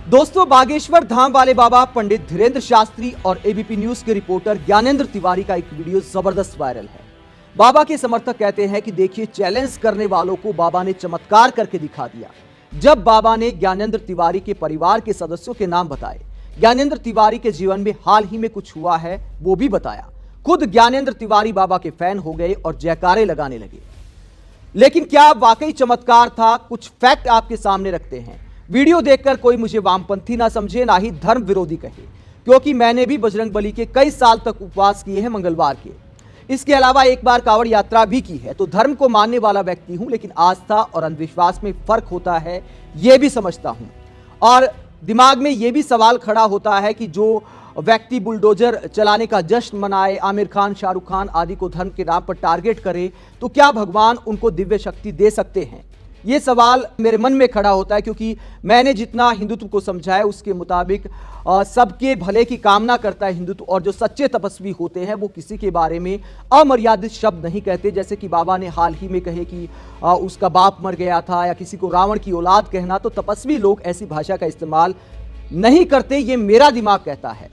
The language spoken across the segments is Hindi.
दोस्तों, बागेश्वर धाम वाले बाबा पंडित धीरेन्द्र शास्त्री और एबीपी न्यूज के रिपोर्टर ज्ञानेंद्र तिवारी का एक वीडियो जबरदस्त वायरल है। बाबा के समर्थक कहते हैं कि देखिए, चैलेंज करने वालों को बाबा ने चमत्कार करके दिखा दिया। जब बाबा ने ज्ञानेंद्र तिवारी के परिवार के सदस्यों के नाम बताए, ज्ञानेंद्र तिवारी के जीवन में हाल ही में कुछ हुआ है वो भी बताया। खुद ज्ञानेंद्र तिवारी बाबा के फैन हो गए और जयकारे लगाने लगे। लेकिन क्या वाकई चमत्कार था? कुछ फैक्ट आपके सामने रखते हैं। वीडियो देखकर कोई मुझे वामपंथी ना समझे, ना ही धर्म विरोधी कहे, क्योंकि मैंने भी बजरंगबली के कई साल तक उपवास किए हैं मंगलवार के। इसके अलावा एक बार कांवड़ यात्रा भी की है। तो धर्म को मानने वाला व्यक्ति हूं, लेकिन आस्था और अंधविश्वास में फर्क होता है, यह भी समझता हूं। और दिमाग में यह भी सवाल खड़ा होता है कि जो व्यक्ति बुलडोजर चलाने का जश्न मनाए, आमिर खान, शाहरुख खान आदि को धर्म के नाम पर टारगेट करे, तो क्या भगवान उनको दिव्य शक्ति दे सकते हैं? ये सवाल मेरे मन में खड़ा होता है, क्योंकि मैंने जितना हिंदुत्व को समझा है उसके मुताबिक सबके भले की कामना करता है हिंदुत्व। और जो सच्चे तपस्वी होते हैं वो किसी के बारे में अमर्यादित शब्द नहीं कहते, जैसे कि बाबा ने हाल ही में कहे कि उसका बाप मर गया था, या किसी को रावण की औलाद कहना। तो तपस्वी लोग ऐसी भाषा का इस्तेमाल नहीं करते, ये मेरा दिमाग कहता है।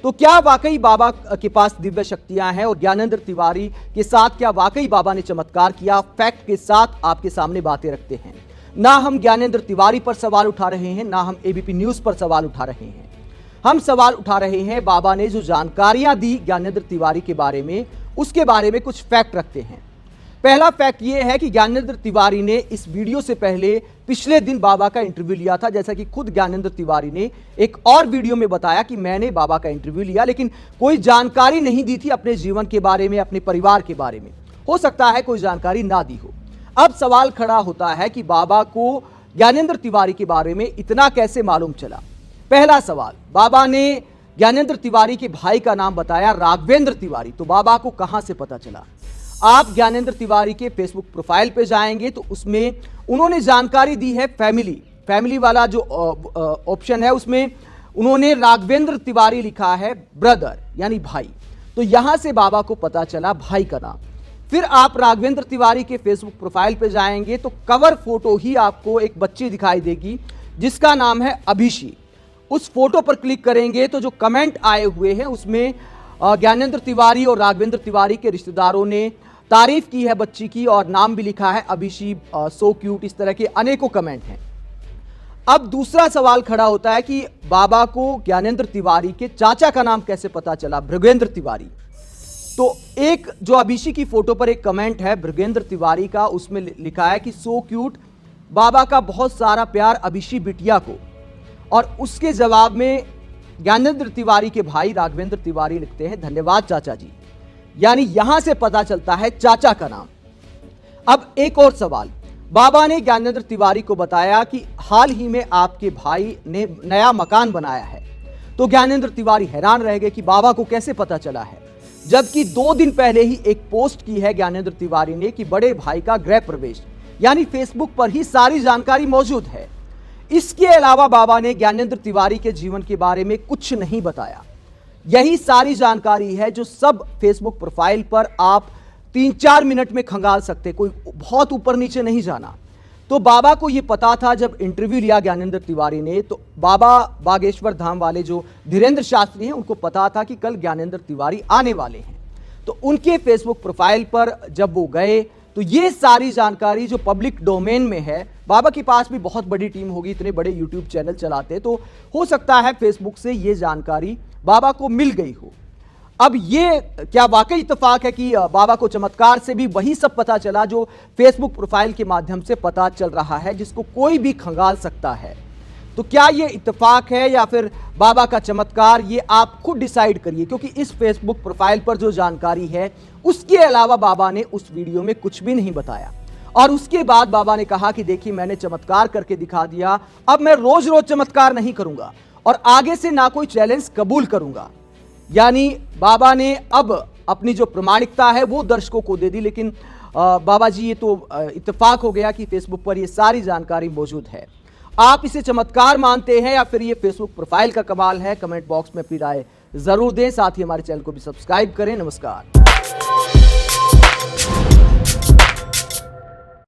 तो क्या वाकई बाबा के पास दिव्य शक्तियां हैं? और ज्ञानेंद्र तिवारी के साथ क्या वाकई बाबा ने चमत्कार किया? फैक्ट के साथ आपके सामने बातें रखते हैं। ना हम ज्ञानेंद्र तिवारी पर सवाल उठा रहे हैं, ना हम एबीपी न्यूज पर सवाल उठा रहे हैं। हम सवाल उठा रहे हैं बाबा ने जो जानकारियां दी ज्ञानेंद्र तिवारी के बारे में, उसके बारे में कुछ फैक्ट रखते हैं। पहला फैक्ट यह है कि ज्ञानेंद्र तिवारी ने इस वीडियो से पहले पिछले दिन बाबा का इंटरव्यू लिया था। जैसा कि खुद ज्ञानेंद्र तिवारी ने एक और वीडियो में बताया कि मैंने बाबा का इंटरव्यू लिया, लेकिन कोई जानकारी नहीं दी थी अपने जीवन के बारे में, अपने परिवार के बारे में। हो सकता है कोई जानकारी ना दी हो। अब सवाल खड़ा होता है कि बाबा को ज्ञानेंद्र तिवारी के बारे में इतना कैसे मालूम चला? पहला सवाल, बाबा ने ज्ञानेंद्र तिवारी के भाई का नाम बताया, राघवेंद्र तिवारी। तो बाबा को कहां से पता चला? आप ज्ञानेंद्र तिवारी के फेसबुक प्रोफाइल पे जाएंगे तो उसमें उन्होंने जानकारी दी है फैमिली वाला जो ऑप्शन है, उसमें उन्होंने राघवेंद्र तिवारी लिखा है, ब्रदर यानी भाई। तो यहां से बाबा को पता चला भाई का नाम। फिर आप राघवेंद्र तिवारी के फेसबुक प्रोफाइल पे जाएंगे तो कवर फोटो ही आपको एक बच्ची दिखाई देगी जिसका नाम है अभिषी। उस फोटो पर क्लिक करेंगे तो जो कमेंट आए हुए हैं उसमें ज्ञानेंद्र तिवारी और राघवेंद्र तिवारी के रिश्तेदारों ने तारीफ की है बच्ची की, और नाम भी लिखा है अभिषी, सो क्यूट, इस तरह के अनेकों कमेंट हैं। अब दूसरा सवाल खड़ा होता है कि बाबा को ज्ञानेंद्र तिवारी के चाचा का नाम कैसे पता चला, भृगेंद्र तिवारी। तो एक जो अभिषी की फोटो पर एक कमेंट है भृगेंद्र तिवारी का, उसमें लिखा है कि सो क्यूट, बाबा का बहुत सारा प्यार अभिषी बिटिया को। और उसके जवाब में ज्ञानेंद्र तिवारी के भाई राघवेंद्र तिवारी लिखते हैं, धन्यवाद चाचा जी। यानी यहां से पता चलता है चाचा का नाम। अब एक और सवाल, बाबा ने ज्ञानेंद्र तिवारी को बताया कि हाल ही में आपके भाई ने नया मकान बनाया है। तो ज्ञानेंद्र तिवारी हैरान रह गए कि बाबा को कैसे पता चला है, जबकि 2 दिन पहले ही एक पोस्ट की है ज्ञानेंद्र तिवारी ने कि बड़े भाई का गृह प्रवेश, यानी फेसबुक पर ही सारी जानकारी मौजूद है। इसके अलावा बाबा ने ज्ञानेंद्र तिवारी के जीवन के बारे में कुछ नहीं बताया। यही सारी जानकारी है जो सब फेसबुक प्रोफाइल पर आप 3-4 मिनट में खंगाल सकते, कोई बहुत ऊपर नीचे नहीं जाना। तो बाबा को यह पता था जब इंटरव्यू लिया ज्ञानेंद्र तिवारी ने, तो बाबा बागेश्वर धाम वाले जो धीरेन्द्र शास्त्री हैं उनको पता था कि कल ज्ञानेंद्र तिवारी आने वाले हैं। तो उनके फेसबुक प्रोफाइल पर जब वो गए तो ये सारी जानकारी जो पब्लिक डोमेन में है, बाबा के पास भी बहुत बड़ी टीम होगी, इतने बड़े यूट्यूब चैनल चलाते, तो हो सकता है फेसबुक से ये जानकारी बाबा को मिल गई हो। अब ये क्या वाकई इत्तेफाक है कि बाबा को चमत्कार से भी वही सब पता चला जो फेसबुक प्रोफाइल के माध्यम से पता चल रहा है, जिसको कोई भी खंगाल सकता है? तो क्या ये इत्तेफाक है या फिर बाबा का चमत्कार? ये आप खुद डिसाइड करिए, क्योंकि इस फेसबुक प्रोफाइल पर जो जानकारी है उसके अलावा बाबा ने उस वीडियो में कुछ भी नहीं बताया। और उसके बाद बाबा ने कहा कि देखिए, मैंने चमत्कार करके दिखा दिया, अब मैं रोज रोज चमत्कार नहीं करूंगा और आगे से ना कोई चैलेंज कबूल करूंगा। यानी बाबा ने अब अपनी जो प्रामाणिकता है वो दर्शकों को दे दी। लेकिन बाबा जी, ये तो इत्तेफाक हो गया कि फेसबुक पर ये सारी जानकारी मौजूद है। आप इसे चमत्कार मानते हैं या फिर ये फेसबुक प्रोफाइल का कमाल है? कमेंट बॉक्स में अपनी राय जरूर दें। साथ ही हमारे चैनल को भी सब्सक्राइब करें। नमस्कार।